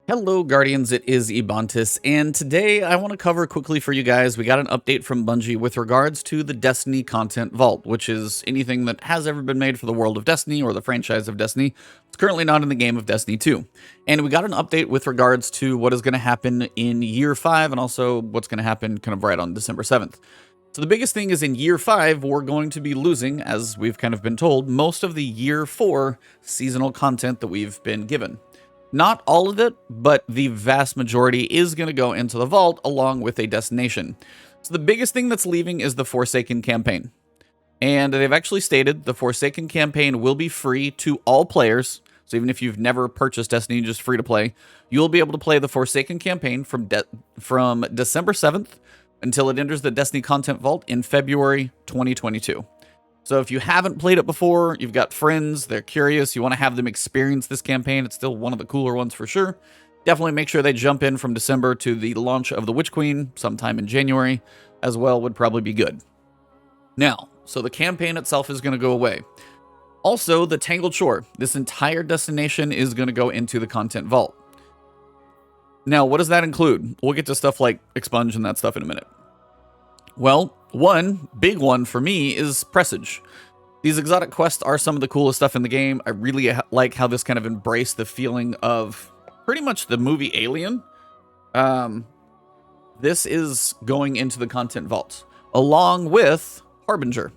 Hello Guardians, it is Ebontis, and today I want to cover quickly for you guys, we got an update from Bungie with regards to the Destiny Content Vault, which is anything that has ever been made for the world of Destiny or the franchise of Destiny. It's currently not in the game of Destiny 2. And we got an update with regards to what is going to happen in Year 5 and also what's going to happen kind of right on December 7th. So the biggest thing is in Year 5, we're going to be losing, as we've kind of been told, most of the Year 4 seasonal content that we've been given. Not all of it, but the vast majority is going to go into the vault along with a destination. So the biggest thing that's leaving is the Forsaken campaign. And they've actually stated the Forsaken campaign will be free to all players. So even if you've never purchased Destiny, just free to play, you'll be able to play the Forsaken campaign from December 7th until it enters the Destiny Content Vault in February 2022. So if you haven't played it before, you've got friends, they're curious, you want to have them experience this campaign, it's still one of the cooler ones for sure. Definitely make sure they jump in from December to the launch of the Witch Queen sometime in January as well would probably be good. Now, so the campaign itself is going to go away. Also, the Tangled Shore, this entire destination is going to go into the Content Vault. Now, what does that include? We'll get to stuff like Expunge and that stuff in a minute. Well, one big one for me is Presage. These exotic quests are some of the coolest stuff in the game. I really like how this kind of embraced the feeling of pretty much the movie Alien. This is going into the Content Vault, along with Harbinger.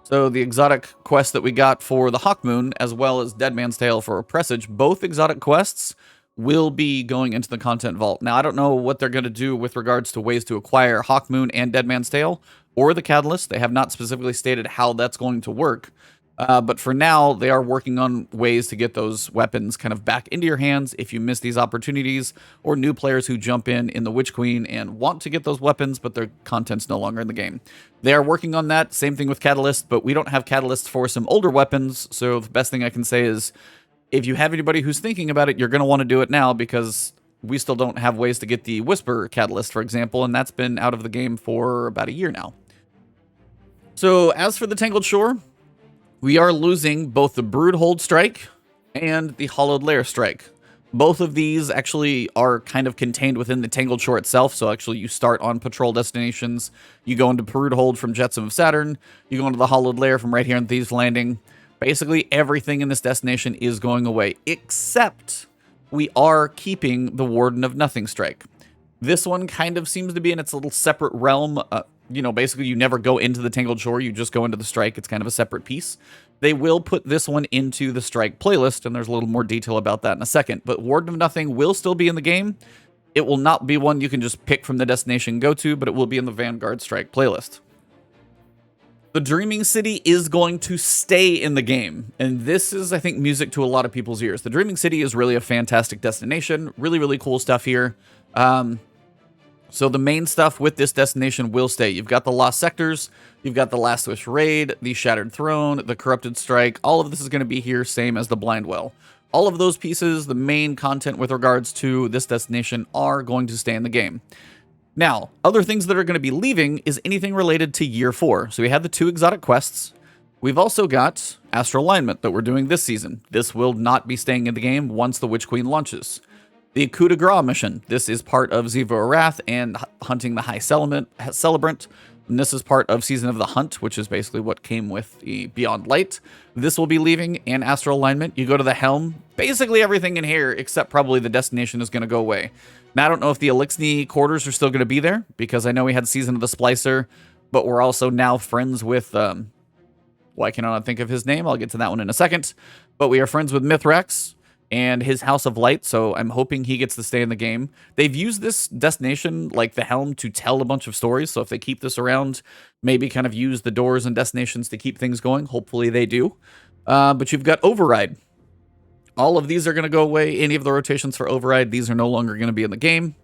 So the exotic quest that we got for the Hawkmoon, as well as Dead Man's Tale for Presage, both exotic quests will be going into the Content Vault. Now, I don't know what they're going to do with regards to ways to acquire Hawkmoon and Dead Man's Tale, or the Catalyst. They have not specifically stated how that's going to work. But for now, they are working on ways to get those weapons kind of back into your hands if you miss these opportunities, or new players who jump in the Witch Queen and want to get those weapons, but their content's no longer in the game. They are working on that. Same thing with Catalyst, but we don't have Catalyst for some older weapons, so the best thing I can say is, if you have anybody who's thinking about it, you're going to want to do it now because we still don't have ways to get the Whisper Catalyst, for example, and that's been out of the game for about a year now. So as for the Tangled Shore, we are losing both the Broodhold Strike and the Hallowed Lair Strike. Both of these actually are kind of contained within the Tangled Shore itself, so actually you start on patrol destinations, you go into Broodhold from Jetsam of Saturn, you go into the Hallowed Lair from right here in Thieves Landing. Basically, everything in this destination is going away, except we are keeping the Warden of Nothing Strike. This one kind of seems to be in its little separate realm. Basically, you never go into the Tangled Shore, you just go into the Strike. It's kind of a separate piece. They will put this one into the Strike playlist, and there's a little more detail about that in a second. But Warden of Nothing will still be in the game. It will not be one you can just pick from the destination and go to, but it will be in the Vanguard Strike playlist. The Dreaming City is going to stay in the game, and this is, I think, music to a lot of people's ears. The Dreaming City is really a fantastic destination. Really, really cool stuff here. So the main stuff with this destination will stay. You've got the Lost Sectors, you've got the Last Wish Raid, the Shattered Throne, the Corrupted Strike. All of this is going to be here, same as the Blind Well. All of those pieces, the main content with regards to this destination, are going to stay in the game. Now, other things that are going to be leaving is anything related to Year 4. So we had the 2 exotic quests. We've also got Astral Alignment that we're doing this season. This will not be staying in the game once the Witch Queen launches. The Coup De Grace mission. This is part of Ziva Wrath and Hunting the High Celebrant. And this is part of Season of the Hunt, which is basically what came with the Beyond Light. This will be leaving, and Astral Alignment. You go to the Helm. Basically everything in here, except probably the destination, is going to go away. Now, I don't know if the Elixni quarters are still going to be there, because I know we had Season of the Splicer, but we're also now friends with, I cannot think of his name. I'll get to that one in a second. But we are friends with Mithrax and his House of Light, so I'm hoping he gets to stay in the game. They've used this destination, like the Helm, to tell a bunch of stories, so if they keep this around, maybe kind of use the doors and destinations to keep things going. Hopefully they do. But you've got Override. All of these are going to go away. Any of the rotations for Override, these are no longer going to be in the game.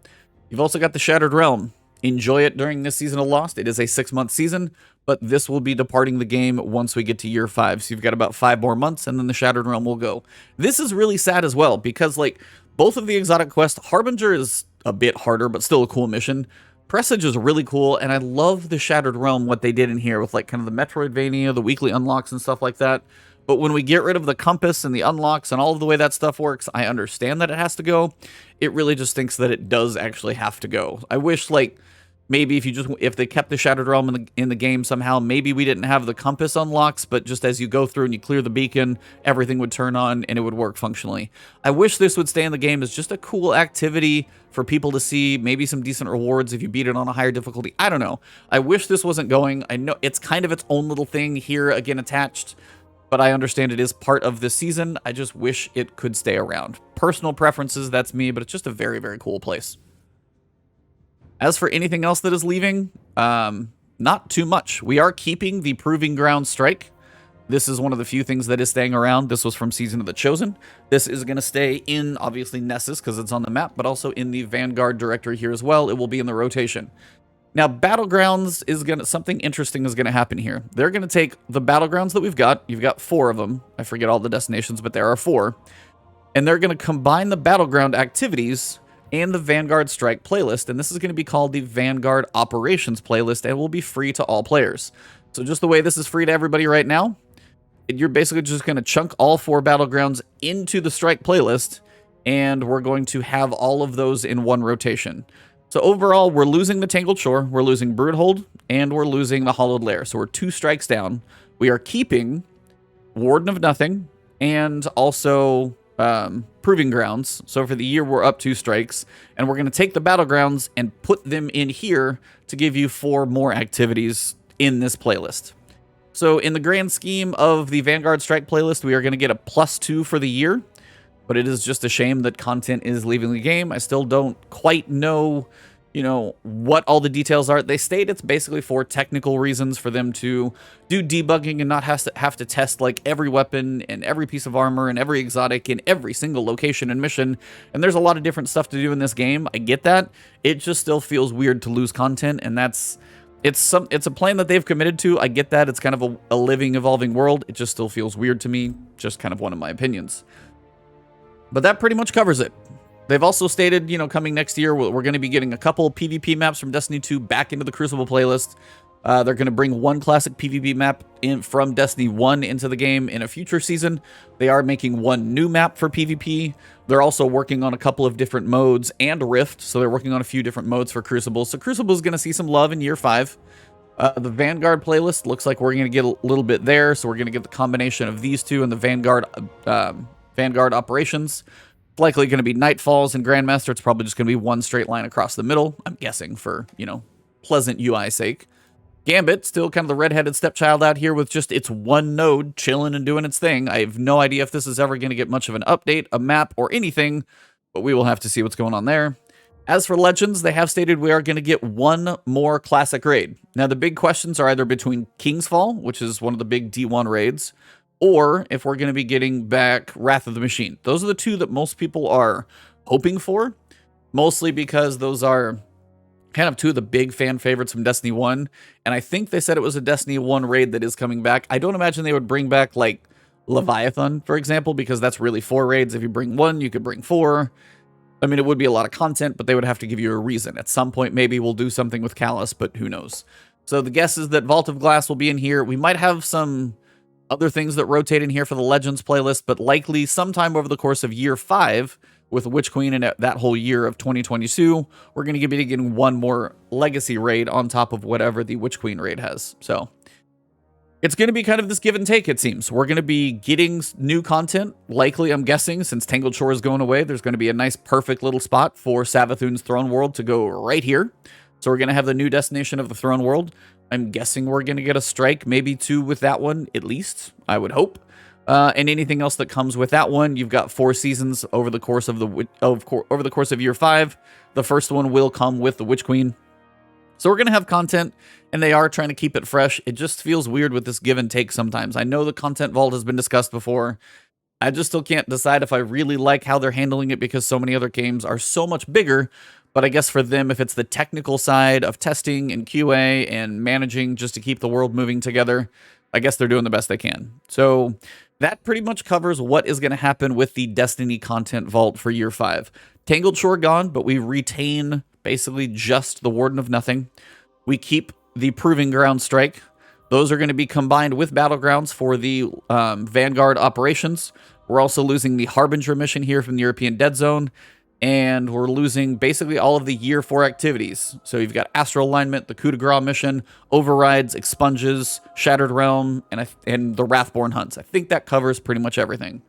You've also got the Shattered Realm. Enjoy it during this season of Lost. It is a 6-month season, but this will be departing the game once we get to Year 5. So you've got about 5 more months, and then the Shattered Realm will go. This is really sad as well, because like both of the exotic quests, Harbinger is a bit harder, but still a cool mission. Presage is really cool, and I love the Shattered Realm, what they did in here with like kind of the Metroidvania, the weekly unlocks and stuff like that. But when we get rid of the compass and the unlocks and all of the way that stuff works, I understand that it has to go. It really just thinks that it does actually have to go. I wish, like, maybe if they kept the Shattered Realm in the game somehow, maybe we didn't have the compass unlocks, but just as you go through and you clear the beacon, everything would turn on and it would work functionally. I wish this would stay in the game as just a cool activity for people to see, maybe some decent rewards if you beat it on a higher difficulty. I don't know. I wish this wasn't going. I know it's kind of its own little thing here, again, attached, but I understand it is part of this season. I just wish it could stay around. Personal preferences, that's me, but it's just a very, very cool place. As for anything else that is leaving, not too much. We are keeping the Proving Ground Strike. This is one of the few things that is staying around. This was from Season of the Chosen. This is going to stay in, obviously, Nessus, because it's on the map, but also in the Vanguard directory here as well. It will be in the rotation. Now, Battlegrounds is something interesting is going to happen here. They're going to take the Battlegrounds that we've got. You've got 4 of them. I forget all the destinations, but there are 4. And they're going to combine the Battleground activities and the Vanguard Strike playlist, and this is going to be called the Vanguard Operations playlist, and will be free to all players. So just the way this is free to everybody right now, you're basically just going to chunk all 4 Battlegrounds into the Strike playlist, and we're going to have all of those in one rotation. So overall, we're losing the Tangled Shore, we're losing Broodhold, and we're losing the Hallowed Lair. So we're 2 strikes down. We are keeping Warden of Nothing, and also Proving Grounds. So for the year, we're up 2 strikes, and we're going to take the Battlegrounds and put them in here to give you 4 more activities in this playlist. So in the grand scheme of the Vanguard Strike playlist, we are going to get a +2 for the year, but it is just a shame that content is leaving the game. I still don't quite know, what all the details are. They state it's basically for technical reasons, for them to do debugging and not have to test like every weapon and every piece of armor and every exotic in every single location and mission. And there's a lot of different stuff to do in this game. I get that. It just still feels weird to lose content, and it's a plan that they've committed to. I get that. It's kind of a living, evolving world. It just still feels weird to me. Just kind of one of my opinions. But that pretty much covers it. They've also stated, coming next year, we're going to be getting a couple PvP maps from Destiny 2 back into the Crucible playlist. They're going to bring 1 classic PvP map from Destiny 1 into the game in a future season. They are making 1 new map for PvP. They're also working on a couple of different modes and Rift, so they're working on a few different modes for Crucible. So Crucible is going to see some love in year 5. The Vanguard playlist looks like we're going to get a little bit there, so we're going to get the combination of these 2 and the Vanguard Operations. It's likely going to be Nightfalls and Grandmaster. It's probably just going to be 1 straight line across the middle, I'm guessing, for, pleasant UI sake. Gambit, still kind of the redheaded stepchild out here with just its 1 node chilling and doing its thing. I have no idea if this is ever going to get much of an update, a map, or anything, but we will have to see what's going on there. As for Legends, they have stated we are going to get 1 more classic raid. Now, the big questions are either between Kingsfall, which is one of the big D1 raids, or if we're going to be getting back Wrath of the Machine. Those are the 2 that most people are hoping for, mostly because those are kind of 2 of the big fan favorites from Destiny 1, and I think they said it was a Destiny 1 raid that is coming back. I don't imagine they would bring back, like, Leviathan, for example, because that's really 4 raids. If you bring 1, you could bring 4. I mean, it would be a lot of content, but they would have to give you a reason. At some point, maybe we'll do something with Callus, but who knows. So the guess is that Vault of Glass will be in here. We might have some other things that rotate in here for the Legends playlist, but likely sometime over the course of year 5 with Witch Queen and that whole year of 2022, we're going to be getting 1 more Legacy raid on top of whatever the Witch Queen raid has. So it's going to be kind of this give and take, it seems. We're going to be getting new content, likely, I'm guessing, since Tangled Shore is going away. There's going to be a nice, perfect little spot for Savathun's Throne World to go right here. So we're going to have the new destination of the Throne World. I'm guessing we're going to get a strike, maybe 2 with that one, at least, I would hope. And anything else that comes with that one, you've got 4 seasons over the course of year 5. The first one will come with the Witch Queen. So we're going to have content, and they are trying to keep it fresh. It just feels weird with this give and take sometimes. I know the content vault has been discussed before. I just still can't decide if I really like how they're handling it because so many other games are so much bigger. But I guess for them, if it's the technical side of testing and QA and managing just to keep the world moving together, I guess they're doing the best they can. So that pretty much covers what is going to happen with the Destiny content vault for year 5. Tangled Shore gone, but we retain basically just the Warden of Nothing. We keep the Proving Ground Strike. Those are going to be combined with Battlegrounds for the Vanguard operations. We're also losing the Harbinger mission here from the European Dead Zone, and we're losing basically all of the Year 4 activities. So you've got Astral Alignment, the Coup De Grace mission, Overrides, Expunges, Shattered Realm, and the Wrathborne Hunts. I think that covers pretty much everything.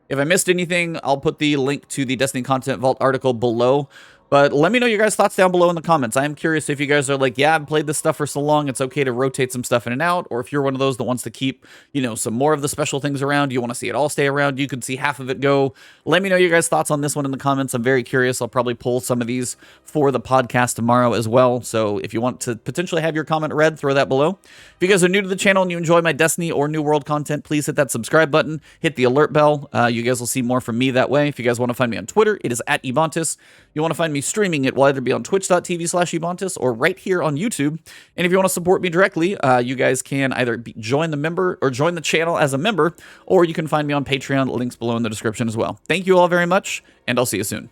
If I missed anything, I'll put the link to the Destiny Content Vault article below. But let me know your guys' thoughts down below in the comments. I am curious if you guys are like, yeah, I've played this stuff for so long, it's okay to rotate some stuff in and out. Or if you're one of those that wants to keep, you know, some more of the special things around, you want to see it all stay around, you can see half of it go. Let me know your guys' thoughts on this one in the comments. I'm very curious. I'll probably pull some of these for the podcast tomorrow as well. So if you want to potentially have your comment read, throw that below. If you guys are new to the channel and you enjoy my Destiny or New World content, please hit that subscribe button, hit the alert bell. You guys will see more from me that way. If you guys want to find me on Twitter, it is at Ebontis. You want to find me streaming, it will either be on twitch.tv/Ebontis or right here on YouTube. And if you want to support me directly, you guys can either join the channel as a member, or you can find me on Patreon, links below in the description as well. Thank you all very much, and I'll see you soon.